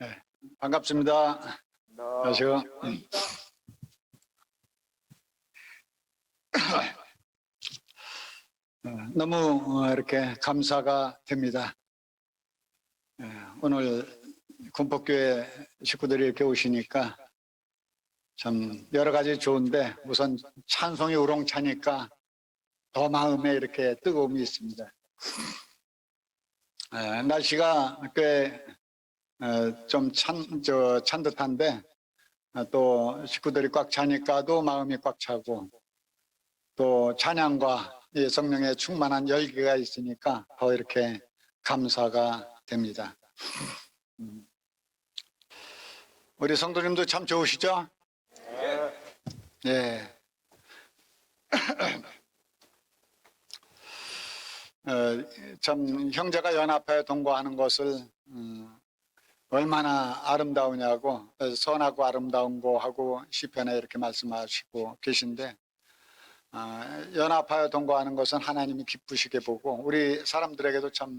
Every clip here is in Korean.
네, 반갑습니다. 안녕하세요. 너무 이렇게 감사가 됩니다. 오늘 군폭교회 식구들이 이렇게 오시니까 참 여러 가지 좋은데 우선 찬송이 우렁차니까 더 마음에 이렇게 뜨거움이 있습니다. 날씨가 꽤 좀 찬 듯한데 또 식구들이 꽉 차니까 또 마음이 꽉 차고 또 찬양과 이 성령의 충만한 열기가 있으니까 더 이렇게 감사가 됩니다. 우리 성도님도 참 좋으시죠? 예. 참 형제가 연합해 동거하는 것을 얼마나 아름다우냐고 선하고 아름다운 거 하고 시편에 이렇게 말씀하시고 계신데 연합하여 동거하는 것은 하나님이 기쁘시게 보고 우리 사람들에게도 참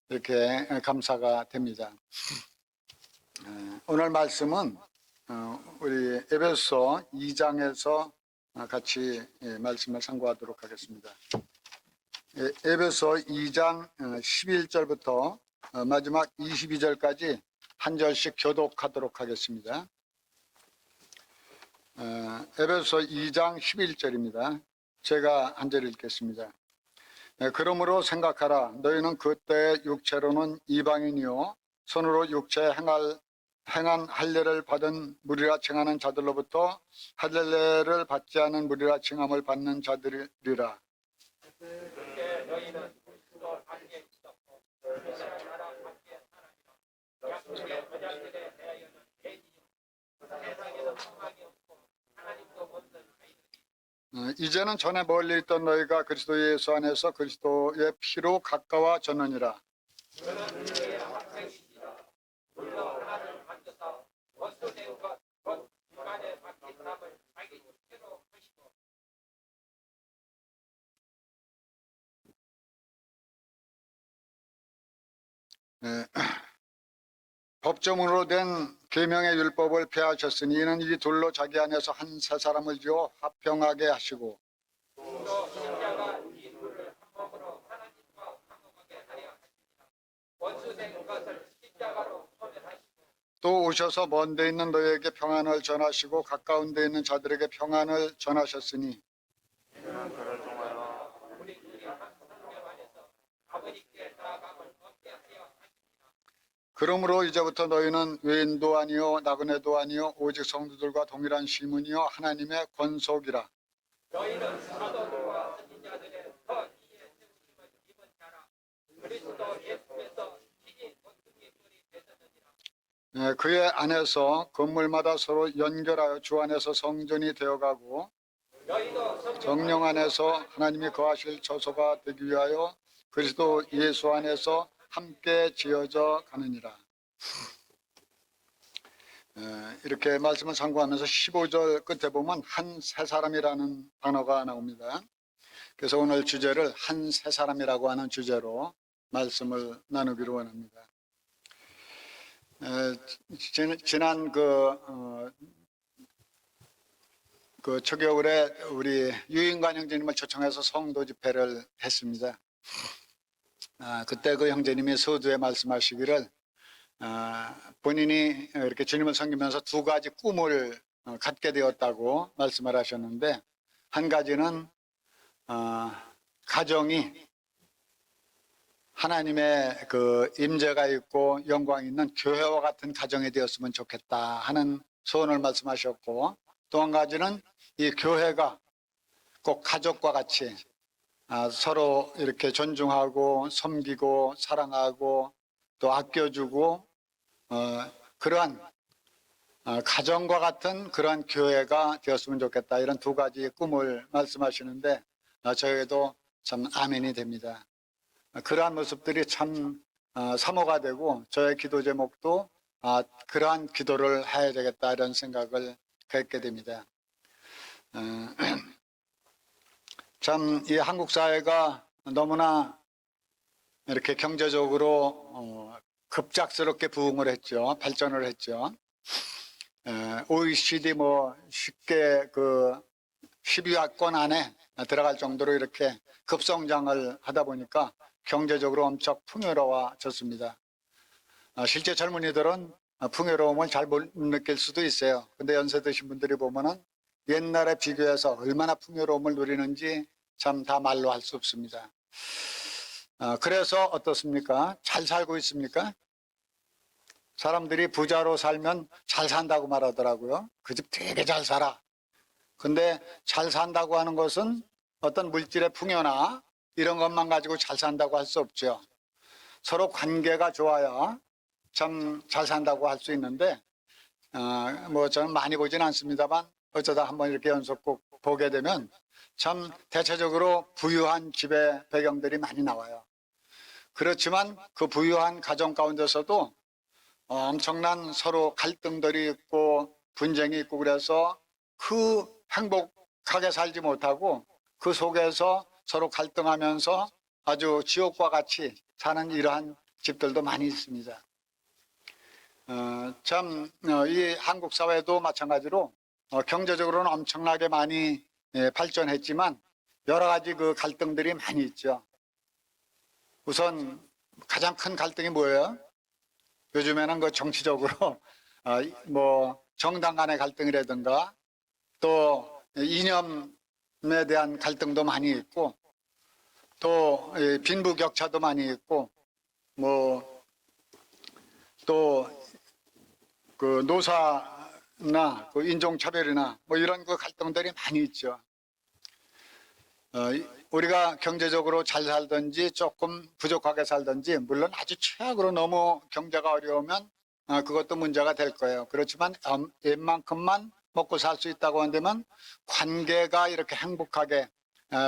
이렇게 감사가 됩니다. 오늘 말씀은 우리 에베소 2장에서 같이 말씀을 상고하도록 하겠습니다. 에베소 2장 11절부터 마지막 22절까지 한 절씩 교독하도록 하겠습니다. 에베소 2장 11절입니다. 제가 한 절 읽겠습니다. 그러므로 생각하라. 너희는 그때 육체로는 이방인이요 손으로 육체에 행한 할례를 받은 무리라 칭하는 자들로부터 할례를 받지 않은 무리라 칭함을 받는 자들이라. 이제는 전에 멀리 있던 너희가 그리스도 예수 안에서 그리스도의 피로 가까워졌느니라. 법정으로 된 계명의 율법을 폐하셨으니 이는 이 둘로 자기 안에서 한 새 사람을 지어 화평하게 하시고 또 오셔서 먼 데 있는 너희에게 평안을 전하시고 가까운 데 있는 자들에게 평안을 전하셨으니 그러므로 이제부터 너희는 외인도 아니요 나그네도 아니요 오직 성도들과 동일한 시민이요 하나님의 권속이라. 너희는 사도들과 선지자들의 더 이에 세우심을 입은 자라. 그리스도 예수께서 친히 원통의 뿔이 되셨느니라. 그의 안에서 건물마다 서로 연결하여 주 안에서 성전이 되어가고 성령 안에서 하나님이 거하실 처소가 되기 위하여 그리스도 예수 안에서 함께 지어져 가느니라. 이렇게 말씀을 상고하면서 15절 끝에 보면 한 세 사람이라는 단어가 나옵니다. 그래서 오늘 주제를 한 세 사람이라고 하는 주제로 말씀을 나누기로 원합니다. 지난 그 초겨울에 우리 유인관 형제님을 초청해서 성도 집회를 했습니다. 그때 그 형제님이 서두에 말씀하시기를 본인이 이렇게 주님을 섬기면서 두 가지 꿈을 갖게 되었다고 말씀을 하셨는데 한 가지는 가정이 하나님의 그 임재가 있고 영광이 있는 교회와 같은 가정이 되었으면 좋겠다 하는 소원을 말씀하셨고 또 한 가지는 이 교회가 꼭 가족과 같이 서로 이렇게 존중하고 섬기고 사랑하고 또 아껴주고 그러한 가정과 같은 그러한 교회가 되었으면 좋겠다 이런 두 가지 꿈을 말씀하시는데 저에게도 참 아멘이 됩니다. 그러한 모습들이 참 사모가 되고 저의 기도 제목도 그러한 기도를 해야 되겠다 이런 생각을 갖게 됩니다. 참 이 한국 사회가 너무나 이렇게 경제적으로 급작스럽게 부흥을 했죠. 발전을 했죠. OECD 뭐 쉽게 그 10위권 안에 들어갈 정도로 이렇게 급성장을 하다 보니까 경제적으로 엄청 풍요로워졌습니다. 실제 젊은이들은 풍요로움을 잘 못 느낄 수도 있어요. 근데 연세 드신 분들이 보면은 옛날에 비교해서 얼마나 풍요로움을 누리는지 참 다 말로 할 수 없습니다. 그래서 어떻습니까? 잘 살고 있습니까? 사람들이 부자로 살면 잘 산다고 말하더라고요. 그 집 되게 잘 살아. 근데 잘 산다고 하는 것은 어떤 물질의 풍요나 이런 것만 가지고 잘 산다고 할 수 없죠. 서로 관계가 좋아야 참 잘 산다고 할 수 있는데, 뭐 저는 많이 보진 않습니다만 어쩌다 한번 이렇게 연속곡 보게 되면 참 대체적으로 부유한 집의 배경들이 많이 나와요. 그렇지만 그 부유한 가정 가운데서도 엄청난 서로 갈등들이 있고 분쟁이 있고 그래서 그 행복하게 살지 못하고 그 속에서 서로 갈등하면서 아주 지옥과 같이 사는 이러한 집들도 많이 있습니다. 이 한국 사회도 마찬가지로 경제적으로는 엄청나게 많이 발전했지만 여러 가지 그 갈등들이 많이 있죠. 우선 가장 큰 갈등이 뭐예요? 요즘에는 그 정치적으로 뭐 정당 간의 갈등이라든가 또 이념에 대한 갈등도 많이 있고 또 빈부격차도 많이 있고 뭐 또 그 노사나 그 인종차별이나 뭐 이런 그 갈등들이 많이 있죠. 우리가 경제적으로 잘 살든지 조금 부족하게 살든지 물론 아주 최악으로 너무 경제가 어려우면 그것도 문제가 될 거예요. 그렇지만 웬만큼만 먹고 살 수 있다고 한다면 관계가 이렇게 행복하게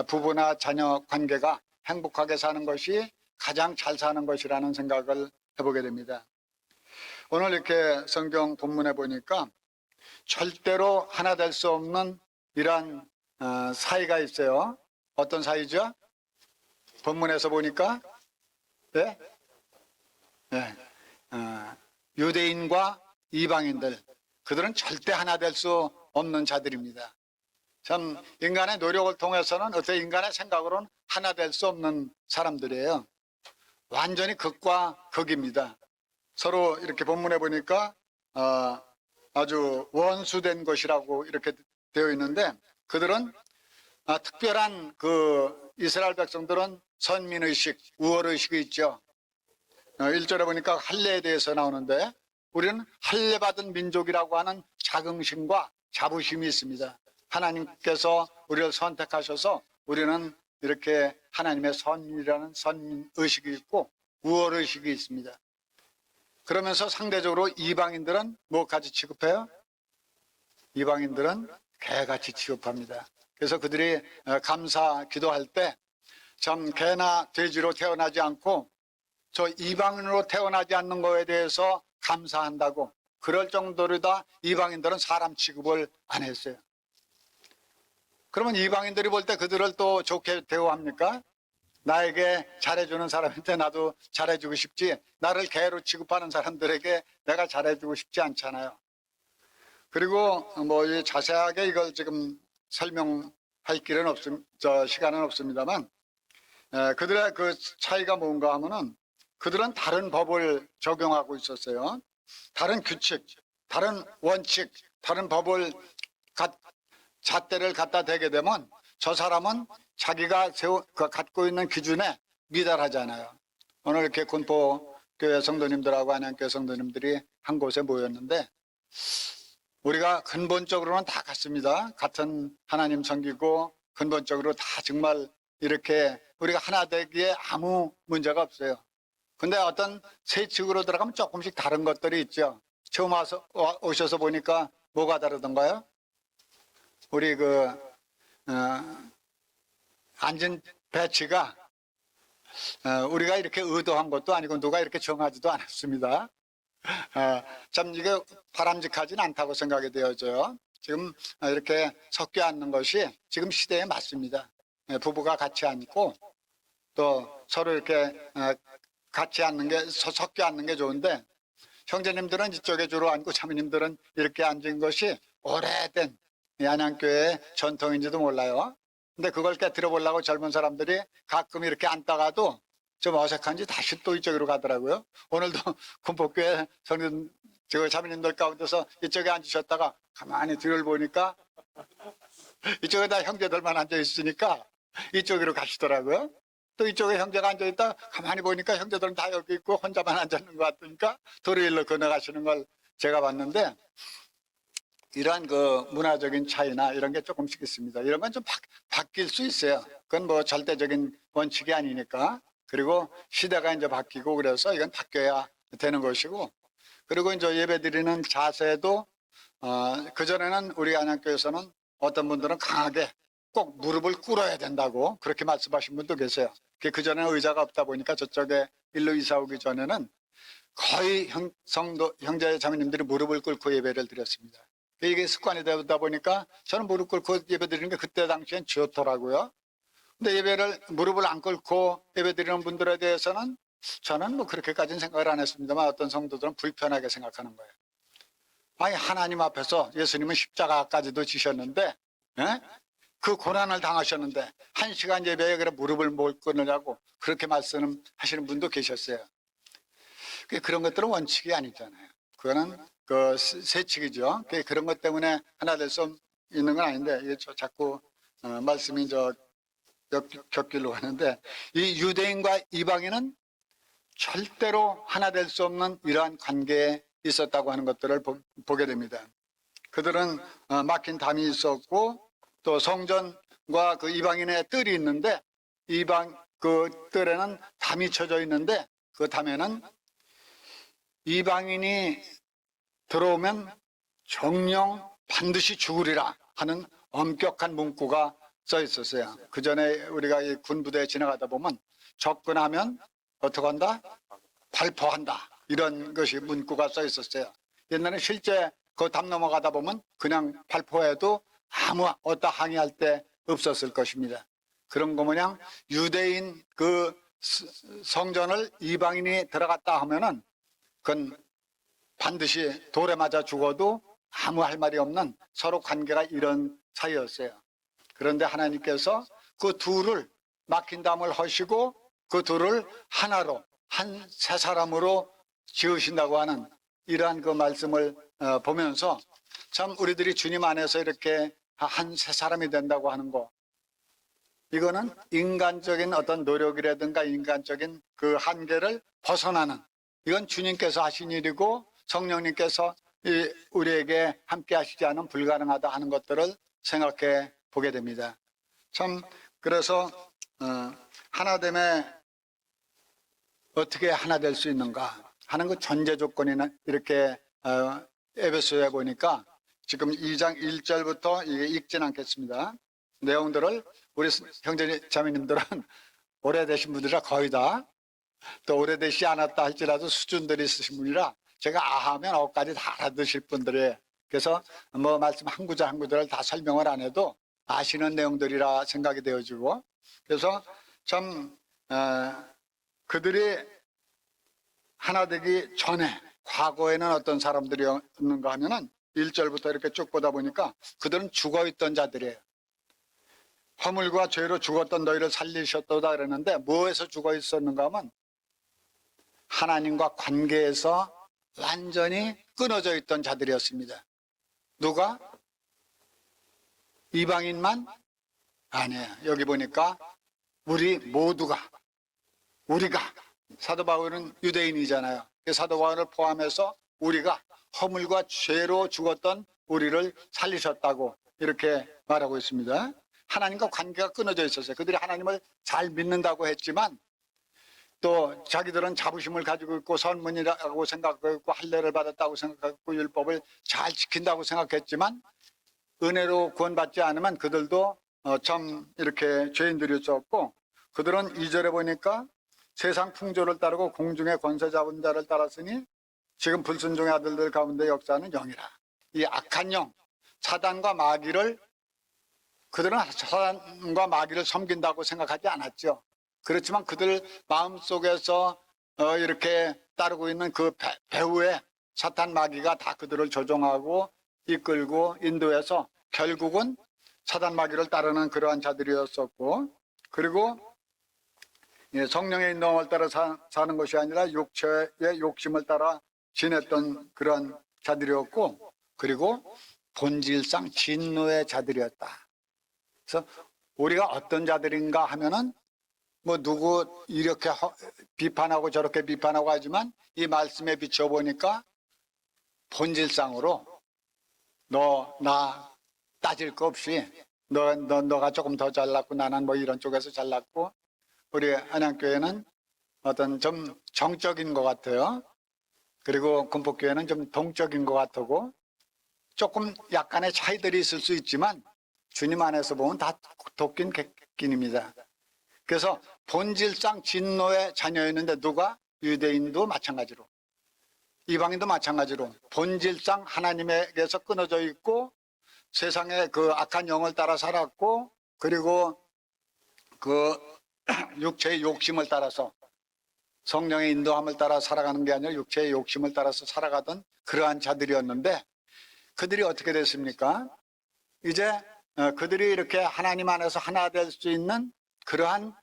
부부나 자녀 관계가 행복하게 사는 것이 가장 잘 사는 것이라는 생각을 해보게 됩니다. 오늘 이렇게 성경 본문에 보니까 절대로 하나 될 수 없는 이러한 사이가 있어요. 어떤 사이죠? 본문에서 보니까 네? 네. 유대인과 이방인들 그들은 절대 하나 될 수 없는 자들입니다. 참 인간의 노력을 통해서는 어떻게 인간의 생각으로는 하나 될 수 없는 사람들이에요. 완전히 극과 극입니다. 서로 이렇게 본문에 보니까 아주 원수된 것이라고 이렇게 되어 있는데 그들은 특별한 그 이스라엘 백성들은 선민의식, 우월의식이 있죠. 1절에 보니까 할례에 대해서 나오는데 우리는 할례받은 민족이라고 하는 자긍심과 자부심이 있습니다. 하나님께서 우리를 선택하셔서 우리는 이렇게 하나님의 선이라는 선민의식이 있고 우월의식이 있습니다. 그러면서 상대적으로 이방인들은 뭐까지 취급해요? 이방인들은 개같이 취급합니다. 그래서 그들이 감사 기도할 때 참 개나 돼지로 태어나지 않고 저 이방인으로 태어나지 않는 거에 대해서 감사한다고 그럴 정도로다 이방인들은 사람 취급을 안 했어요. 그러면 이방인들이 볼 때 그들을 또 좋게 대우합니까? 나에게 잘해주는 사람한테 나도 잘해주고 싶지 나를 개로 취급하는 사람들에게 내가 잘해주고 싶지 않잖아요. 그리고 뭐 자세하게 이걸 지금 설명할 길은 시간은 없습니다만 그들의 그 차이가 뭔가 하면은 그들은 다른 법을 적용하고 있었어요. 다른 규칙, 다른 원칙, 다른 법을 잣대를 갖다 대게 되면 저 사람은 자기가 갖고 있는 기준에 미달하잖아요. 오늘 이렇게 군포교회 성도님들하고 안양교회 성도님들이 한 곳에 모였는데 우리가 근본적으로는 다 같습니다. 같은 하나님 섬기고 근본적으로 다 정말 이렇게 우리가 하나 되기에 아무 문제가 없어요. 근데 어떤 세칙으로 들어가면 조금씩 다른 것들이 있죠. 처음 오셔서 보니까 뭐가 다르던가요? 우리 앉은 배치가 우리가 이렇게 의도한 것도 아니고 누가 이렇게 정하지도 않았습니다. 참 이게 바람직하진 않다고 생각이 되어져요. 지금 이렇게 섞여 앉는 것이 지금 시대에 맞습니다. 부부가 같이 앉고 또 서로 이렇게 같이 앉는 게, 섞여 앉는 게 좋은데, 형제님들은 이쪽에 주로 앉고 자매님들은 이렇게 앉은 것이 오래된 안양교회의 전통인지도 몰라요. 근데 그걸 깨뜨려 보려고 젊은 사람들이 가끔 이렇게 앉다가도 좀 어색한지 다시 또 이쪽으로 가더라고요. 오늘도 군복교회 성인 자매님들 가운데서 이쪽에 앉으셨다가 가만히 뒤를 보니까 이쪽에 다 형제들만 앉아 있으니까 이쪽으로 가시더라고요. 또 이쪽에 형제가 앉아있다 가만히 보니까 형제들은 다 여기 있고 혼자만 앉아있는 것 같으니까 도로 일로 건너가시는 걸 제가 봤는데, 이러한 그 문화적인 차이나 이런 게 조금씩 있습니다. 이런 건 좀 바뀔 수 있어요. 그건 뭐 절대적인 원칙이 아니니까. 그리고 시대가 이제 바뀌고 그래서 이건 바뀌어야 되는 것이고, 그리고 이제 예배 드리는 자세도 그전에는 우리 안양교에서는 어떤 분들은 강하게 꼭 무릎을 꿇어야 된다고 그렇게 말씀하신 분도 계세요. 그전에는 의자가 없다 보니까 저쪽에 일로 이사 오기 전에는 거의 성도 형제 자매님들이 무릎을 꿇고 예배를 드렸습니다. 이게 습관이 되다 보니까 저는 무릎 꿇고 예배 드리는 게 그때 당시엔 좋더라고요. 근데 무릎을 안 꿇고 예배 드리는 분들에 대해서는 저는 뭐 그렇게까지는 생각을 안 했습니다만, 어떤 성도들은 불편하게 생각하는 거예요. 아니, 하나님 앞에서 예수님은 십자가까지도 지셨는데, 예? 그 고난을 당하셨는데 1시간 예배에 그래 무릎을 못 꿇느냐고 그렇게 말씀하시는 분도 계셨어요. 그런 것들은 원칙이 아니잖아요. 그거는 그 세칙이죠. 그런 것 때문에 하나 될 수 있는 건 아닌데, 이게 자꾸 말씀이 곁길로 가는데, 이 유대인과 이방인은 절대로 하나 될 수 없는 이러한 관계에 있었다고 하는 것들을 보게 됩니다. 그들은 막힌 담이 있었고, 또 성전과 그 이방인의 뜰이 있는데, 그 뜰에는 담이 쳐져 있는데, 그 담에는 이방인이 들어오면 정령 반드시 죽으리라 하는 엄격한 문구가 써 있었어요. 그 전에 우리가 이 군부대에 지나가다 보면 접근하면 어떻게 한다? 발포한다. 이런 것이 문구가 써 있었어요. 옛날에 실제 그 담 넘어가다 보면 그냥 발포해도 아무 어디다 항의할 때 없었을 것입니다. 그런 거 모양 유대인 그 성전을 이방인이 들어갔다 하면은 그건 반드시 돌에 맞아 죽어도 아무 할 말이 없는 서로 관계가 이런 사이였어요. 그런데 하나님께서 그 둘을 막힌 담을 허시고 그 둘을 하나로 한 세 사람으로 지으신다고 하는 이러한 그 말씀을 보면서 참 우리들이 주님 안에서 이렇게 한 세 사람이 된다고 하는 거, 이거는 인간적인 어떤 노력이라든가 인간적인 그 한계를 벗어나는, 이건 주님께서 하신 일이고 성령님께서 우리에게 함께 하시지 않으면 불가능하다 하는 것들을 생각해 보게 됩니다. 참 그래서 하나됨에 어떻게 하나 될 수 있는가 하는 그 전제 조건이나 이렇게 에베소에 보니까 지금 2장 1절부터 읽진 않겠습니다. 내용들을 우리 형제 자매님들은 오래되신 분들이라 거의 다, 또 오래되지 않았다 할지라도 수준들이 있으신 분이라 제가 아하면 어까지 다 알아두실 분들이에요. 그래서 뭐 말씀 한 구절 한 구절을 다 설명을 안 해도 아시는 내용들이라 생각이 되어지고, 그래서 참 그들이 하나 되기 전에 과거에는 어떤 사람들이었는가 하면은 1절부터 이렇게 쭉 보다 보니까 그들은 죽어있던 자들이에요. 허물과 죄로 죽었던 너희를 살리셨도다 그랬는데 뭐에서 죽어있었는가 하면 하나님과 관계에서 완전히 끊어져 있던 자들이었습니다. 누가? 이방인만? 아니에요. 여기 보니까 우리가, 사도 바울은 유대인이잖아요. 사도 바울을 포함해서 우리가 허물과 죄로 죽었던 우리를 살리셨다고 이렇게 말하고 있습니다. 하나님과 관계가 끊어져 있었어요. 그들이 하나님을 잘 믿는다고 했지만 또 자기들은 자부심을 가지고 있고 선문이라고 생각하고 할례를 받았다고 생각하고 율법을 잘 지킨다고 생각했지만 은혜로 구원받지 않으면 그들도 참 이렇게 죄인들이었고, 그들은 2절에 보니까 세상 풍조를 따르고 공중의 권세 잡은 자를 따랐으니 지금 불순종의 아들들 가운데 역사하는 영이라. 이 악한 영, 사단과 마귀를, 그들은 사단과 마귀를 섬긴다고 생각하지 않았죠. 그렇지만 그들 마음속에서 이렇게 따르고 있는 그 배후에 사탄 마귀가 다 그들을 조종하고 이끌고 인도해서 결국은 사단 마귀를 따르는 그러한 자들이었었고, 그리고 성령의 인도함을 따라 사는 것이 아니라 육체의 욕심을 따라 지냈던 그러한 자들이었고, 그리고 본질상 진노의 자들이었다. 그래서 우리가 어떤 자들인가 하면은 뭐 누구 이렇게 비판하고 저렇게 비판하고 하지만 이 말씀에 비춰보니까 본질상으로 너 나 따질 거 없이 너가 조금 더 잘났고 나는 뭐 이런 쪽에서 잘났고, 우리 안양교회는 어떤 좀 정적인 것 같아요. 그리고 금폭교회는 좀 동적인 것 같고, 조금 약간의 차이들이 있을 수 있지만 주님 안에서 보면 다 도끼는 객긴입니다. 그래서 본질상 진노의 자녀였는데 누가? 유대인도 마찬가지로, 이방인도 마찬가지로 본질상 하나님에게서 끊어져 있고 세상의 그 악한 영을 따라 살았고, 그리고 그 육체의 욕심을 따라서, 성령의 인도함을 따라 살아가는 게 아니라 육체의 욕심을 따라서 살아가던 그러한 자들이었는데, 그들이 어떻게 됐습니까? 이제 그들이 이렇게 하나님 안에서 하나 될 수 있는 그러한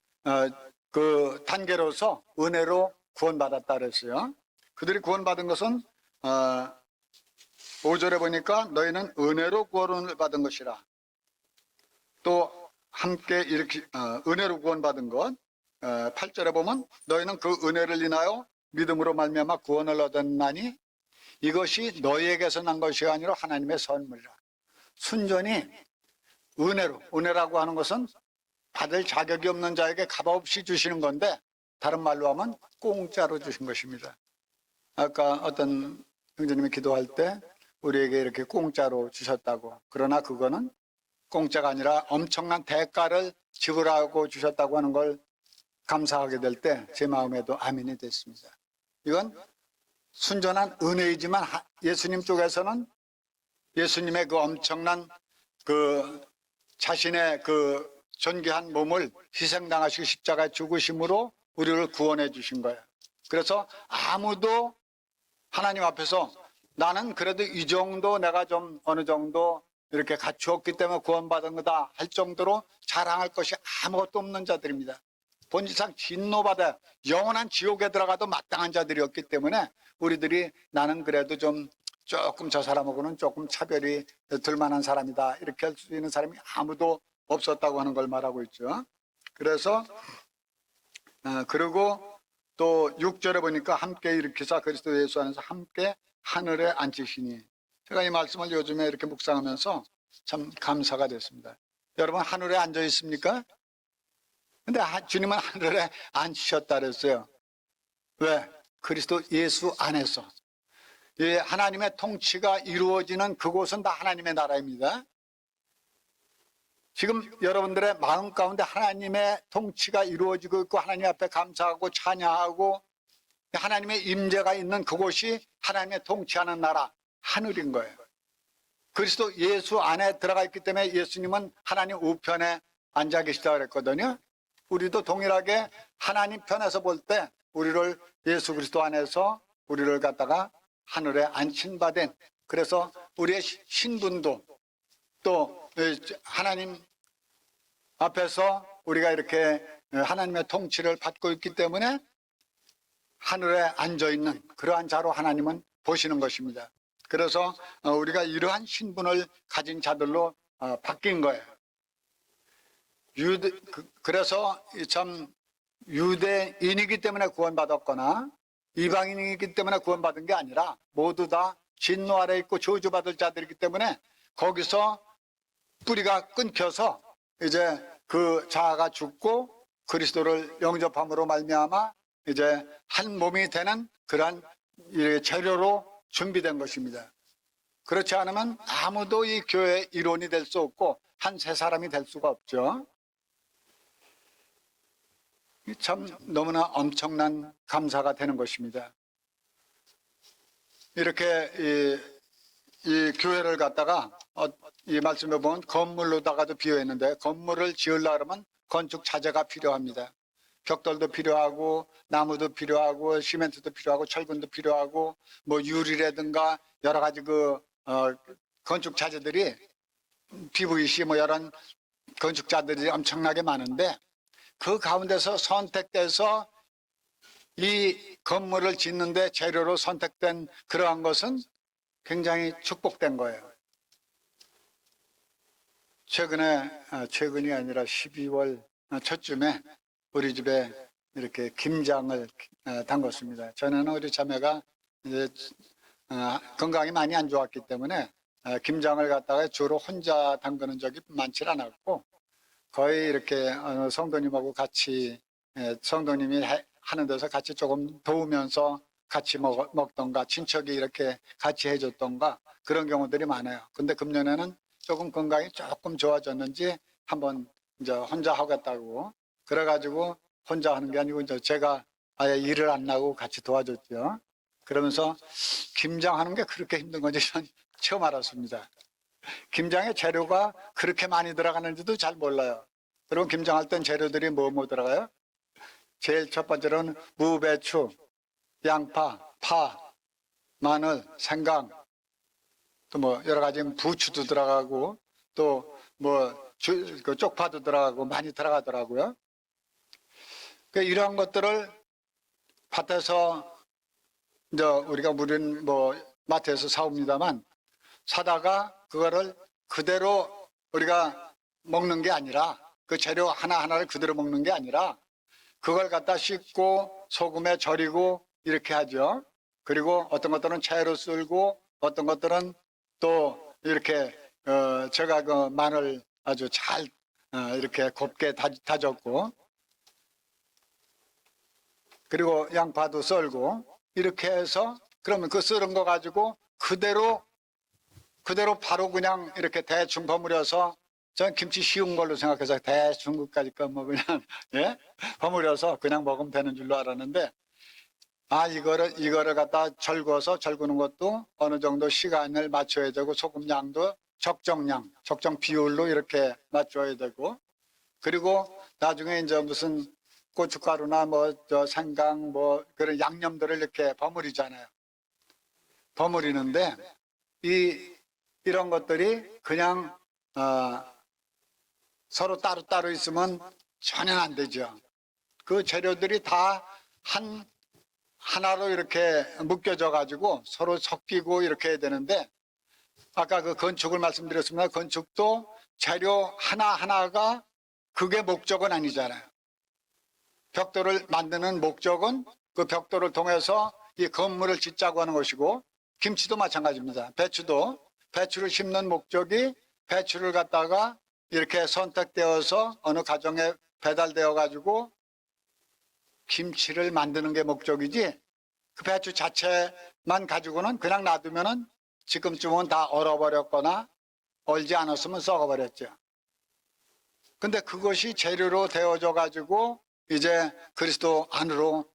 그 단계로서 은혜로 구원받았다 그랬어요. 그들이 구원받은 것은 5절에 보니까 너희는 은혜로 구원을 받은 것이라. 또 함께 이렇게 은혜로 구원받은 것, 8절에 보면 너희는 그 은혜를 인하여 믿음으로 말미암아 구원을 얻었나니 이것이 너희에게서 난 것이 아니라 하나님의 선물이라. 순전히 은혜로, 은혜라고 하는 것은 받을 자격이 없는 자에게 값없이 주시는 건데, 다른 말로 하면 공짜로 주신 것입니다. 아까 어떤 형제님이 기도할 때 우리에게 이렇게 공짜로 주셨다고, 그러나 그거는 공짜가 아니라 엄청난 대가를 지불하고 주셨다고 하는 걸 감사하게 될 때 제 마음에도 아멘이 됐습니다. 이건 순전한 은혜이지만 예수님 쪽에서는 예수님의 그 엄청난 그 자신의 그 존귀한 몸을 희생당하시고 십자가에 죽으심으로 우리를 구원해 주신 거예요. 그래서 아무도 하나님 앞에서 나는 그래도 이 정도 내가 좀 어느 정도 이렇게 갖추었기 때문에 구원받은 거다 할 정도로 자랑할 것이 아무것도 없는 자들입니다. 본질상 진노받아 영원한 지옥에 들어가도 마땅한 자들이었기 때문에 우리들이 나는 그래도 좀 조금 저 사람하고는 조금 차별이 들 만한 사람이다 이렇게 할 수 있는 사람이 아무도 없었다고 하는 걸 말하고 있죠. 그래서 그리고 또 6절에 보니까 함께 일으키사 그리스도 예수 안에서 함께 하늘에 앉히시니, 제가 이 말씀을 요즘에 이렇게 묵상하면서 참 감사가 됐습니다. 여러분 하늘에 앉아 있습니까? 근데 주님은 하늘에 앉히셨다 그랬어요. 왜? 그리스도 예수 안에서. 하나님의 통치가 이루어지는 그곳은 다 하나님의 나라입니다. 지금 여러분들의 마음 가운데 하나님의 통치가 이루어지고 있고 하나님 앞에 감사하고 찬양하고 하나님의 임재가 있는 그곳이 하나님의 통치하는 나라, 하늘인 거예요. 그리스도 예수 안에 들어가 있기 때문에 예수님은 하나님 우편에 앉아 계시다 그랬거든요. 우리도 동일하게 하나님 편에서 볼 때 우리를 예수 그리스도 안에서 우리를 갖다가 하늘에 앉힌 바 된, 그래서 우리의 신분도 또 하나님 앞에서 우리가 이렇게 하나님의 통치를 받고 있기 때문에 하늘에 앉아있는 그러한 자로 하나님은 보시는 것입니다. 그래서 우리가 이러한 신분을 가진 자들로 바뀐 거예요. 그래서 참 유대인이기 때문에 구원받았거나 이방인이기 때문에 구원받은 게 아니라 모두 다 진노 아래 있고 저주받을 자들이기 때문에 거기서 뿌리가 끊겨서 이제 그 자아가 죽고 그리스도를 영접함으로 말미암아 이제 한 몸이 되는 그러한 재료로 준비된 것입니다. 그렇지 않으면 아무도 이 교회의 일원이 될 수 없고 한 세 사람이 될 수가 없죠. 참 너무나 엄청난 감사가 되는 것입니다. 이렇게 이 교회를 갖다가 이 말씀에 보면 건물로다가도 비유했는데, 건물을 지으려고 하면 건축 자재가 필요합니다. 벽돌도 필요하고 나무도 필요하고 시멘트도 필요하고 철근도 필요하고 뭐 유리라든가 여러 가지 건축 자재들이 PVC 뭐 이런 건축자들이 엄청나게 많은데 그 가운데서 선택돼서 이 건물을 짓는데 재료로 선택된 그러한 것은 굉장히 축복된 거예요. 최근이 아니라 12월 초쯤에 우리 집에 이렇게 김장을 담궜습니다. 전에는 우리 자매가 이제 건강이 많이 안 좋았기 때문에 김장을 갖다가 주로 혼자 담그는 적이 많지 않았고 거의 이렇게 성도님하고 같이 성도님이 하는 데서 같이 조금 도우면서 같이 먹던가 친척이 이렇게 같이 해줬던가 그런 경우들이 많아요. 근데 금년에는 조금 건강이 조금 좋아졌는지 한번 이제 혼자 하겠다고 그래가지고 혼자 하는 게 아니고 이제 제가 아예 일을 안 나고 같이 도와줬죠. 그러면서 김장하는 게 그렇게 힘든 건지 저는 처음 알았습니다. 김장에 재료가 그렇게 많이 들어가는지도 잘 몰라요. 그럼 김장할 땐 재료들이 뭐 들어가요? 제일 첫 번째로는 무, 배추, 양파, 파, 마늘, 생강, 또 뭐 여러 가지 부추도 들어가고 또 뭐 쪽파도 들어가고 많이 들어가더라고요. 이러한 것들을 밭에서 이제 우리가 물은 뭐 마트에서 사옵니다만 사다가 그거를 그대로 우리가 먹는 게 아니라 그 재료 하나하나를 그대로 먹는 게 아니라 그걸 갖다 씻고 소금에 절이고 이렇게 하죠. 그리고 어떤 것들은 채로 썰고 어떤 것들은 또 이렇게 제가 그 마늘 아주 잘 이렇게 곱게 다졌고 그리고 양파도 썰고 이렇게 해서 그러면 그 썰은 거 가지고 그대로 바로 그냥 이렇게 대충 버무려서 전 김치 쉬운 걸로 생각해서 대충 끝까지 뭐 그냥 예? 버무려서 그냥 먹으면 되는 줄로 알았는데 이거를 갖다 절구는 것도 어느 정도 시간을 맞춰야 되고 소금 양도 적정 비율로 이렇게 맞춰야 되고 그리고 나중에 이제 무슨 고춧가루나 생강 그런 양념들을 이렇게 버무리잖아요. 버무리는데 이런 것들이 그냥 서로 따로 있으면 전혀 안 되죠. 그 재료들이 다 하나로 이렇게 묶여져 가지고 서로 섞이고 이렇게 해야 되는데 아까 그 건축을 말씀드렸습니다. 건축도 재료 하나하나가 그게 목적은 아니잖아요. 벽돌을 만드는 목적은 그 벽돌을 통해서 이 건물을 짓자고 하는 것이고 김치도 마찬가지입니다. 배추를 심는 목적이 배추를 갖다가 이렇게 선택되어서 어느 가정에 배달되어 가지고 김치를 만드는 게 목적이지 그 배추 자체만 가지고는 그냥 놔두면은 지금쯤은 다 얼어버렸거나 얼지 않았으면 썩어버렸죠. 근데 그것이 재료로 되어져 가지고 이제 그리스도 안으로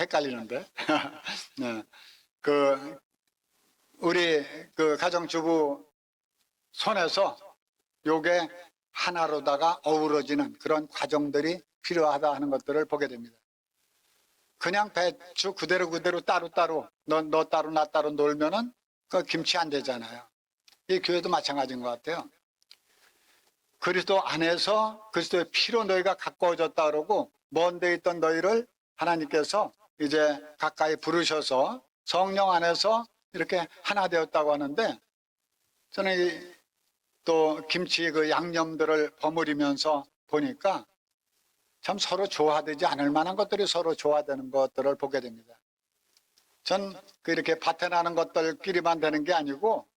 헷갈리는데 네. 우리 가정주부 손에서 요게 하나로다가 어우러지는 그런 과정들이 필요하다 하는 것들을 보게 됩니다. 그냥 배추 그대로 따로 너 따로 나 따로 놀면은 그 김치 안 되잖아요. 이 교회도 마찬가지인 것 같아요. 그리스도 안에서 그리스도의 피로 너희가 가까워졌다 그러고 먼 데 있던 너희를 하나님께서 이제 가까이 부르셔서 성령 안에서 이렇게 하나 되었다고 하는데 저는 또 김치 그 양념들을 버무리면서 보니까 참 서로 조화되지 않을 만한 것들이 서로 조화되는 것들을 보게 됩니다. 전 이렇게 밭에 나는 것들끼리만 되는 게 아니고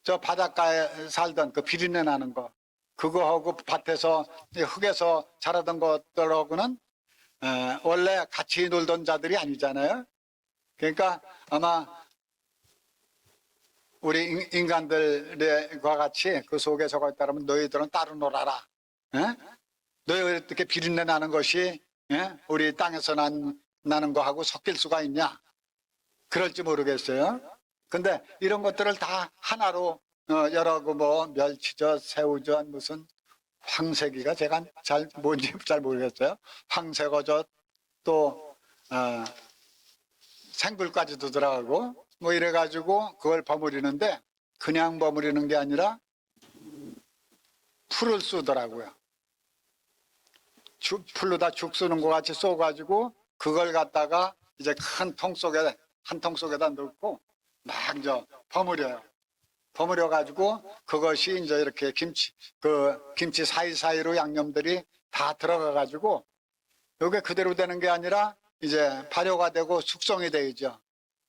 저 바닷가에 살던 그 비린내 나는 거 그거하고 밭에서 흙에서 자라던 것들하고는 원래 같이 놀던 자들이 아니잖아요. 그러니까 아마 우리 인간들과 같이 그 속에 속아 있다면 너희들은 따로 놀아라. 너희 어떻게 비린내 나는 것이 우리 땅에서 나는 거하고 섞일 수가 있냐? 그럴지 모르겠어요. 근데 이런 것들을 다 하나로 여러 멸치젓, 새우젓, 무슨 황새기가 제가 뭔지 잘 모르겠어요. 황새거젓 또 생굴까지도 들어가고 뭐 이래가지고 그걸 버무리는데 그냥 버무리는 게 아니라 풀을 쓰더라고요. 풀로다 죽 쓰는 것 같이 쏘가지고 그걸 갖다가 이제 큰 통 속에 한 통 속에다 넣고 막 이제 버무려요. 버무려가지고 그것이 이제 이렇게 김치 사이사이로 양념들이 다 들어가가지고 이게 그대로 되는 게 아니라 이제 발효가 되고 숙성이 되죠.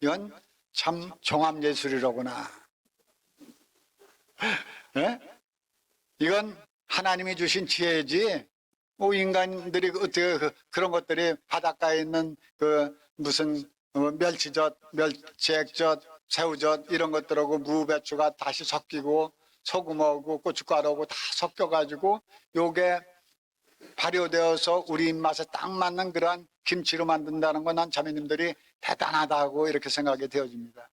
이건 참 종합예술이로구나. 네? 이건 하나님이 주신 지혜지. 뭐 인간들이 어떻게 그런 것들이 바닷가에 있는 그 무슨 멸치젓, 멸치액젓, 새우젓 이런 것들하고 무배추가 다시 섞이고 소금하고 고춧가루하고 다 섞여가지고 요게 발효되어서 우리 입맛에 딱 맞는 그러한 김치로 만든다는 건 난 자매님들이 대단하다고 이렇게 생각이 되어집니다.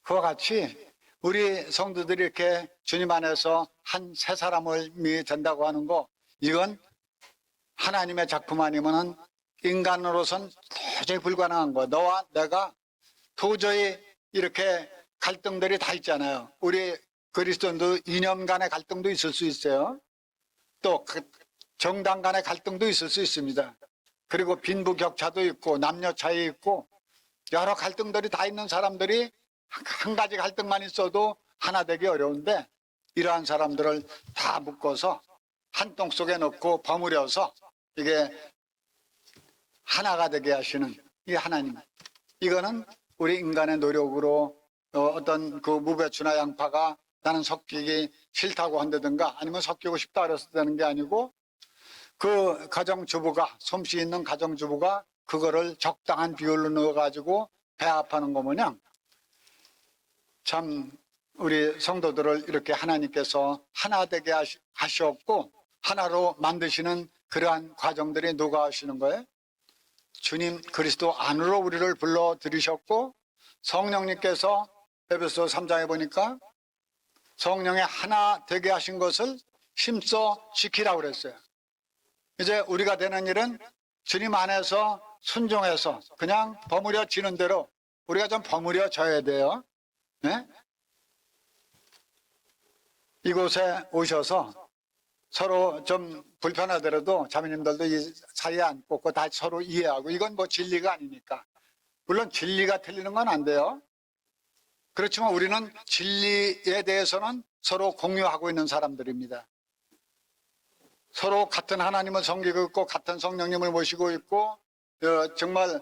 그와 같이 우리 성도들이 이렇게 주님 안에서 한 세 사람이 된다고 하는 거 이건 하나님의 작품 아니면은 인간으로선 도저히 불가능한 거야. 너와 내가 도저히 이렇게 갈등들이 다 있잖아요. 우리 그리스도인도 이념 간의 갈등도 있을 수 있어요. 또 정당 간의 갈등도 있을 수 있습니다. 그리고 빈부격차도 있고 남녀 차이 있고 여러 갈등들이 다 있는 사람들이 한 가지 갈등만 있어도 하나 되기 어려운데 이러한 사람들을 다 묶어서 한 통 속에 넣고 버무려서 이게 하나가 되게 하시는 이 하나님. 이거는 우리 인간의 노력으로 어떤 그 무배추나 양파가 나는 섞이기 싫다고 한다든가 아니면 섞이고 싶다 그래서 되는 게 아니고 그 가정주부가 솜씨 있는 가정주부가 그거를 적당한 비율로 넣어가지고 배합하는 거 모양 참 우리 성도들을 이렇게 하나님께서 하나 되게 하시었고 하나로 만드시는 그러한 과정들이 누가 하시는 거예요? 주님 그리스도 안으로 우리를 불러 들이셨고 성령님께서 에베소 3장에 보니까 성령의 하나 되게 하신 것을 힘써 지키라고 그랬어요. 이제 우리가 되는 일은 주님 안에서 순종해서 그냥 버무려지는 대로 우리가 좀 버무려져야 돼요. 네? 이곳에 오셔서 서로 좀 불편하더라도 자매님들도 이 사이에 앉고 다 서로 이해하고 이건 뭐 진리가 아니니까. 물론 진리가 틀리는 건 안 돼요. 그렇지만 우리는 진리에 대해서는 서로 공유하고 있는 사람들입니다. 서로 같은 하나님을 섬기고 있고 같은 성령님을 모시고 있고 정말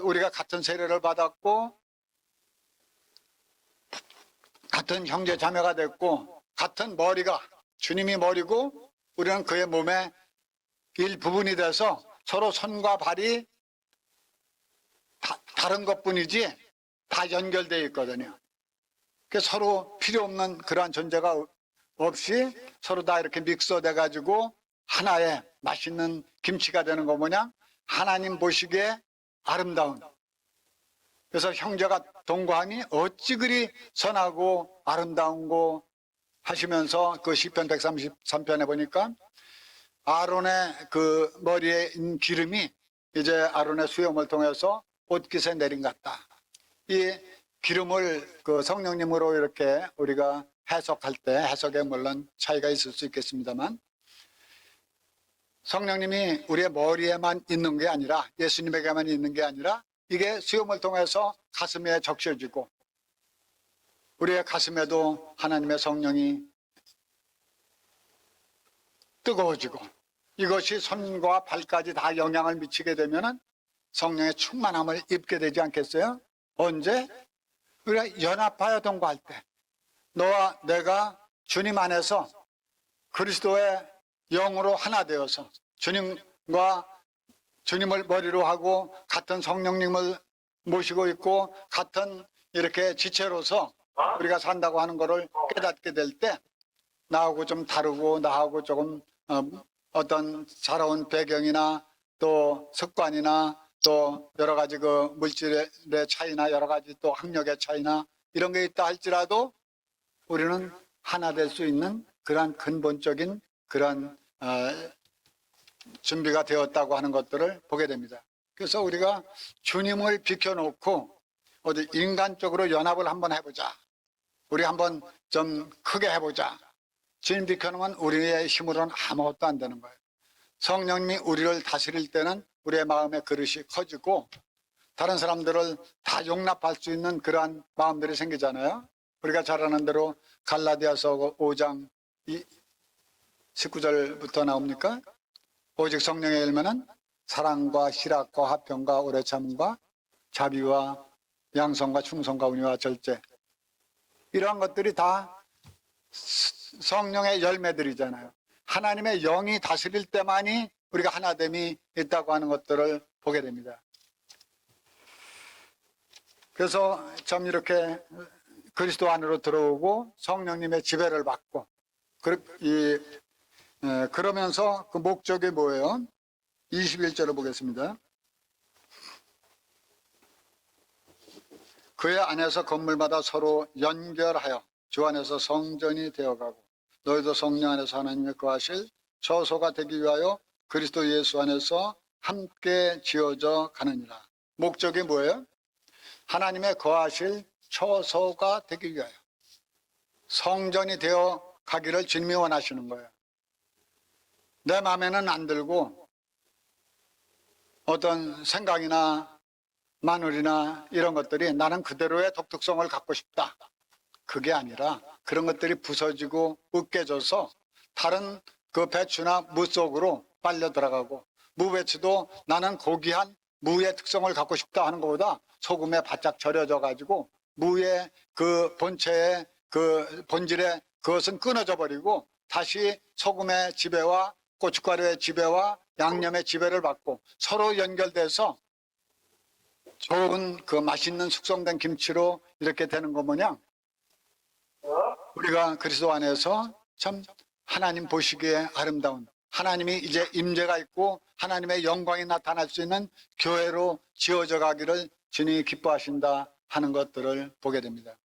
우리가 같은 세례를 받았고 같은 형제 자매가 됐고 같은 머리가 주님이 머리고 우리는 그의 몸의 일부분이 돼서 서로 손과 발이 다른 것뿐이지 다 연결되어 있거든요. 그래서 서로 필요 없는 그러한 존재가 없이 서로 다 이렇게 믹서돼 가지고 하나의 맛있는 김치가 되는 거 뭐냐? 하나님 보시기에 아름다운. 그래서 형제가 동거하니 어찌 그리 선하고 아름다운고 하시면서 그 시편 133편에 보니까 아론의 그 머리에 있는 기름이 이제 아론의 수염을 통해서 옷깃에 내린 것 같다. 이 기름을 그 성령님으로 이렇게 우리가 해석할 때 해석에 물론 차이가 있을 수 있겠습니다만 성령님이 우리의 머리에만 있는 게 아니라 예수님에게만 있는 게 아니라 이게 수염을 통해서 가슴에 적셔지고 우리의 가슴에도 하나님의 성령이 뜨거워지고 이것이 손과 발까지 다 영향을 미치게 되면 성령의 충만함을 입게 되지 않겠어요? 언제? 우리가 연합하여 동거할 때 너와 내가 주님 안에서 그리스도의 영으로 하나 되어서 주님과 주님을 머리로 하고 같은 성령님을 모시고 있고 같은 이렇게 지체로서 우리가 산다고 하는 것을 깨닫게 될 때 나하고 좀 다르고 나하고 조금 어떤 살아온 배경이나 또 습관이나 또 여러 가지 그 물질의 차이나 여러 가지 또 학력의 차이나 이런 게 있다 할지라도 우리는 하나 될 수 있는 그러한 근본적인 그런 준비가 되었다고 하는 것들을 보게 됩니다. 그래서 우리가 주님을 비켜놓고 어디 인간적으로 연합을 한번 해보자. 우리 한번 좀 크게 해보자. 주님 비켜놓으면 우리의 힘으로는 아무것도 안 되는 거예요. 성령님이 우리를 다스릴 때는 우리의 마음의 그릇이 커지고 다른 사람들을 다 용납할 수 있는 그러한 마음들이 생기잖아요. 우리가 잘 아는 대로 갈라디아서 5장 19절부터 나옵니까? 오직 성령의 열매는 사랑과 희락과 화평과 오래 참음과 자비와 양성과 충성과 은혜와 절제, 이러한 것들이 다 성령의 열매들이잖아요. 하나님의 영이 다스릴 때만이 우리가 하나됨이 있다고 하는 것들을 보게 됩니다. 그래서 참 이렇게 그리스도 안으로 들어오고 성령님의 지배를 받고 그러면서 그 목적이 뭐예요? 21절을 보겠습니다. 그의 안에서 건물마다 서로 연결하여 주 안에서 성전이 되어가고 너희도 성령 안에서 하나님의 거하실 처소가 되기 위하여 그리스도 예수 안에서 함께 지어져 가느니라. 목적이 뭐예요? 하나님의 거하실 처소가 되기 위하여 성전이 되어 가기를 주님이 원하시는 거예요. 내 마음에는 안 들고 어떤 생각이나 마늘이나 이런 것들이 나는 그대로의 독특성을 갖고 싶다. 그게 아니라 그런 것들이 부서지고 으깨져서 다른 그 배추나 무 속으로 빨려 들어가고, 무배추도 나는 고귀한 무의 특성을 갖고 싶다 하는 것보다 소금에 바짝 절여져 가지고 무의 그 본체의 그 본질의 그것은 끊어져 버리고 다시 소금의 지배와 고춧가루의 지배와 양념의 지배를 받고 서로 연결돼서 좋은 그 맛있는 숙성된 김치로 이렇게 되는 것 모양, 우리가 그리스도 안에서 참 하나님 보시기에 아름다운, 하나님이 이제 임재가 있고 하나님의 영광이 나타날 수 있는 교회로 지어져 가기를 주님이 기뻐하신다 하는 것들을 보게 됩니다.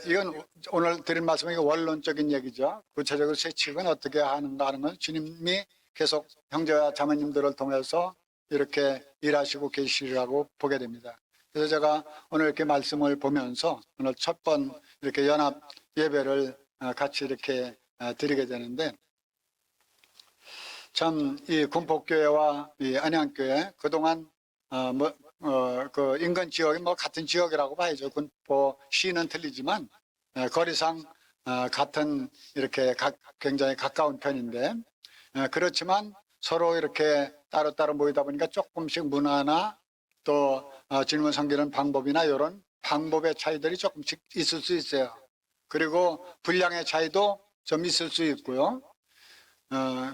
이건 오늘 드린 말씀이 원론적인 얘기죠. 구체적으로 세칙은 어떻게 하는가 하는 건 주님이 계속 형제와 자매님들을 통해서 이렇게 일하시고 계시리라고 보게 됩니다. 그래서 제가 오늘 이렇게 말씀을 보면서 오늘 첫 번 이렇게 연합 예배를 같이 이렇게 드리게 되는데, 참 이 군폭교회와 이 안양교회 그동안 그 인근 지역이 뭐 같은 지역이라고 봐야죠. 군포 시는 틀리지만 거리상 같은 이렇게 굉장히 가까운 편인데, 그렇지만 서로 이렇게 따로따로 모이다 보니까 조금씩 문화나 또 질문 섬기는 방법이나 이런 방법의 차이들이 조금씩 있을 수 있어요. 그리고 분량의 차이도 좀 있을 수 있고요.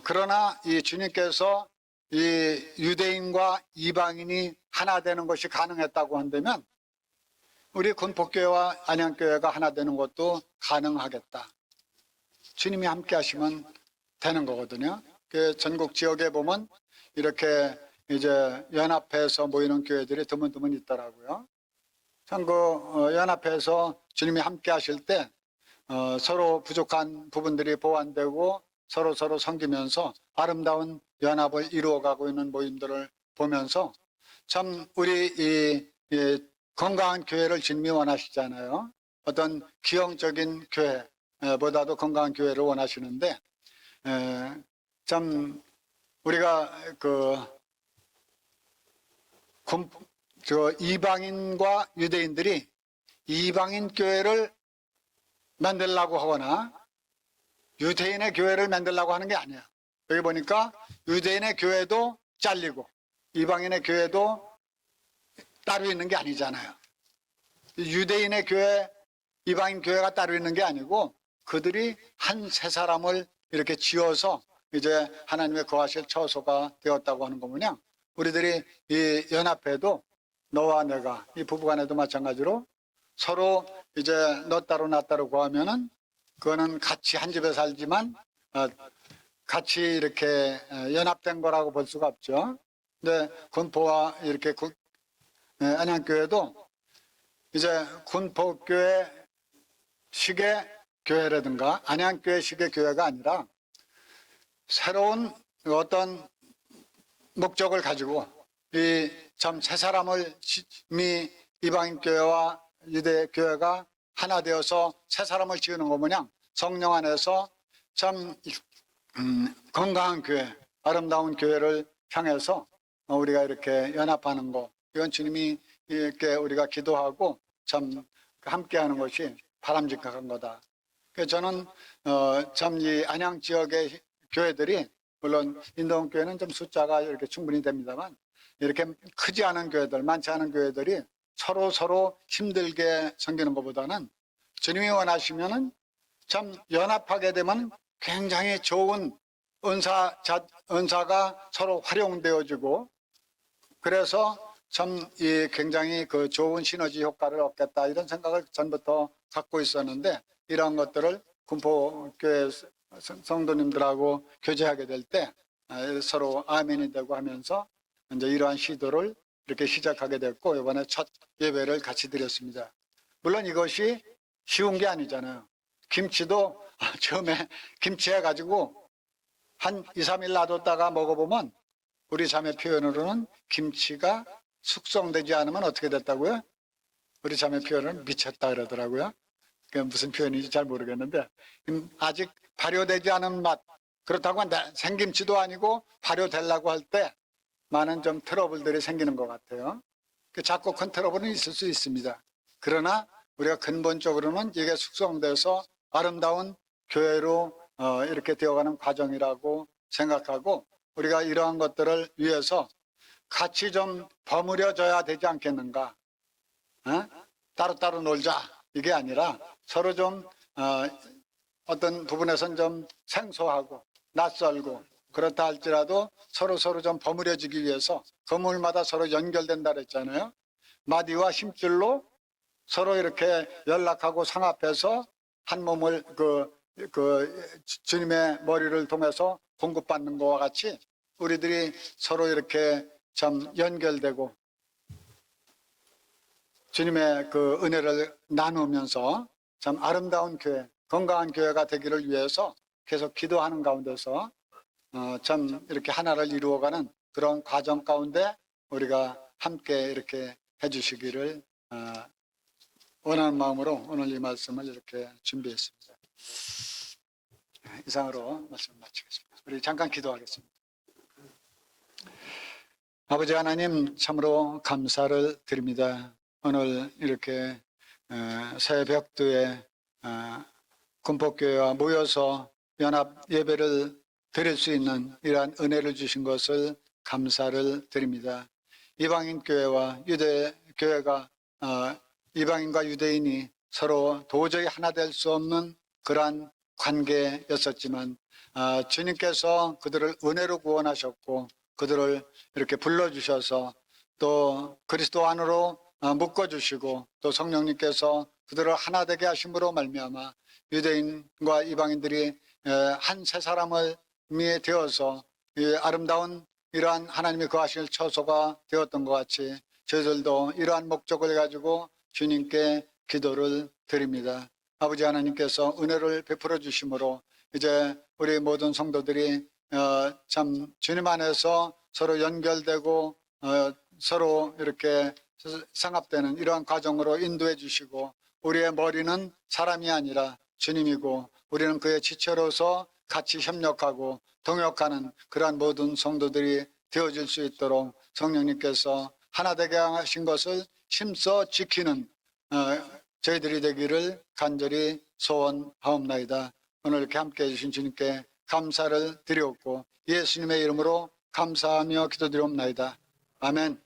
그러나 이 주님께서 이 유대인과 이방인이 하나 되는 것이 가능했다고 한다면 우리 군폭교회와 안양교회가 하나 되는 것도 가능하겠다. 주님이 함께 하시면 되는 거거든요. 그 전국 지역에 보면 이렇게 이제 연합해서 모이는 교회들이 드문드문 있더라고요. 참 그 연합해서 주님이 함께 하실 때 서로 부족한 부분들이 보완되고 서로 섬기면서 아름다운 연합을 이루어가고 있는 모임들을 보면서 참 우리 이 건강한 교회를 주님이 원하시잖아요. 어떤 기형적인 교회보다도 건강한 교회를 원하시는데, 참 우리가 이방인과 유대인들이 이방인 교회를 만들려고 하거나 유대인의 교회를 만들려고 하는 게 아니야. 여기 보니까 유대인의 교회도 잘리고 이방인의 교회도 따로 있는 게 아니잖아요. 유대인의 교회, 이방인 교회가 따로 있는 게 아니고 그들이 한 세 사람을 이렇게 지어서 이제 하나님의 거하실 처소가 되었다고 하는 거 뭐냐. 우리들이 이 연합회도 너와 내가, 이 부부간에도 마찬가지로 서로 이제 너 따로 나 따로 구하면은 그거는 같이 한 집에 살지만 같이 이렇게 연합된 거라고 볼 수가 없죠. 근데 군포와 이렇게 안양교회도 이제 군포교회 식의 교회라든가 안양교회식의 교회가 아니라 새로운 어떤 목적을 가지고 이 참 세 사람을 미 이방인 교회와 유대 교회가 하나 되어서 세 사람을 지으는 것 모양 성령 안에서 참 건강한 교회, 아름다운 교회를 향해서 우리가 이렇게 연합하는 것, 이건 주님이 이렇게 우리가 기도하고 참 함께하는 것이 바람직한 거다. 그래서 저는 참 이 안양 지역의 교회들이 물론 인도원 교회는 좀 숫자가 이렇게 충분히 됩니다만 이렇게 크지 않은 교회들, 많지 않은 교회들이 서로 힘들게 섬기는 것보다는 주님이 원하시면은 참 연합하게 되면 굉장히 좋은 은사가 서로 활용되어지고 그래서 참 이 굉장히 그 좋은 시너지 효과를 얻겠다 이런 생각을 전부터 갖고 있었는데 이런 것들을 군포교회 성도님들하고 교제하게 될 때 서로 아멘이 되고 하면서 이제 이러한 시도를 이렇게 시작하게 됐고 이번에 첫 예배를 같이 드렸습니다. 물론 이것이 쉬운 게 아니잖아요. 김치도 처음에 김치 해가지고 한 2, 3일 놔뒀다가 먹어보면 우리 자매 표현으로는 김치가 숙성되지 않으면 어떻게 됐다고요? 우리 자매 표현은 미쳤다 그러더라고요. 그게 무슨 표현인지 잘 모르겠는데 아직 발효되지 않은 맛 그렇다고 생김치도 아니고 발효되려고 할 때 많은 좀 트러블들이 생기는 것 같아요. 작고 큰 트러블은 있을 수 있습니다. 그러나 우리가 근본적으로는 이게 숙성돼서 아름다운 교회로 이렇게 되어가는 과정이라고 생각하고 우리가 이러한 것들을 위해서 같이 좀 버무려져야 되지 않겠는가? 따로따로 놀자 이게 아니라 서로 좀 어떤 부분에서는 좀 생소하고 낯설고 그렇다 할지라도 서로 좀 버무려지기 위해서 건물마다 서로 연결된다 그랬잖아요. 마디와 힘줄로 서로 이렇게 연락하고 상합해서 한 몸을 주님의 머리를 통해서 공급받는 것과 같이 우리들이 서로 이렇게 참 연결되고 주님의 그 은혜를 나누면서 참 아름다운 교회, 건강한 교회가 되기를 위해서 계속 기도하는 가운데서 참 이렇게 하나를 이루어가는 그런 과정 가운데 우리가 함께 이렇게 해주시기를 원하는 마음으로 오늘 이 말씀을 이렇게 준비했습니다. 이상으로 말씀 마치겠습니다. 우리 잠깐 기도하겠습니다. 아버지 하나님 참으로 감사를 드립니다. 오늘 이렇게 새벽도에 군포교회와 모여서 연합 예배를 드릴 수 있는 이러한 은혜를 주신 것을 감사를 드립니다. 이방인 교회와 유대 교회가 이방인과 유대인이 서로 도저히 하나 될 수 없는 그러한 관계였었지만 주님께서 그들을 은혜로 구원하셨고 그들을 이렇게 불러주셔서 또 그리스도 안으로 묶어주시고 또 성령님께서 그들을 하나 되게 하심으로 말미암아 유대인과 이방인들이 한 세 사람을 되어서 이 아름다운 이러한 하나님의 거하실 처소가 되었던 것 같이 저희들도 이러한 목적을 가지고 주님께 기도를 드립니다. 아버지 하나님께서 은혜를 베풀어 주심으로 이제 우리 모든 성도들이 참 주님 안에서 서로 연결되고 서로 이렇게 상합되는 이러한 과정으로 인도해 주시고 우리의 머리는 사람이 아니라 주님이고 우리는 그의 지체로서 같이 협력하고 동역하는 그러한 모든 성도들이 되어질 수 있도록 성령님께서 하나 되게 하신 것을 힘써 지키는 저희들이 되기를 간절히 소원하옵나이다. 오늘 이렇게 함께해 주신 주님께 감사를 드리옵고 예수님의 이름으로 감사하며 기도드리옵나이다. 아멘.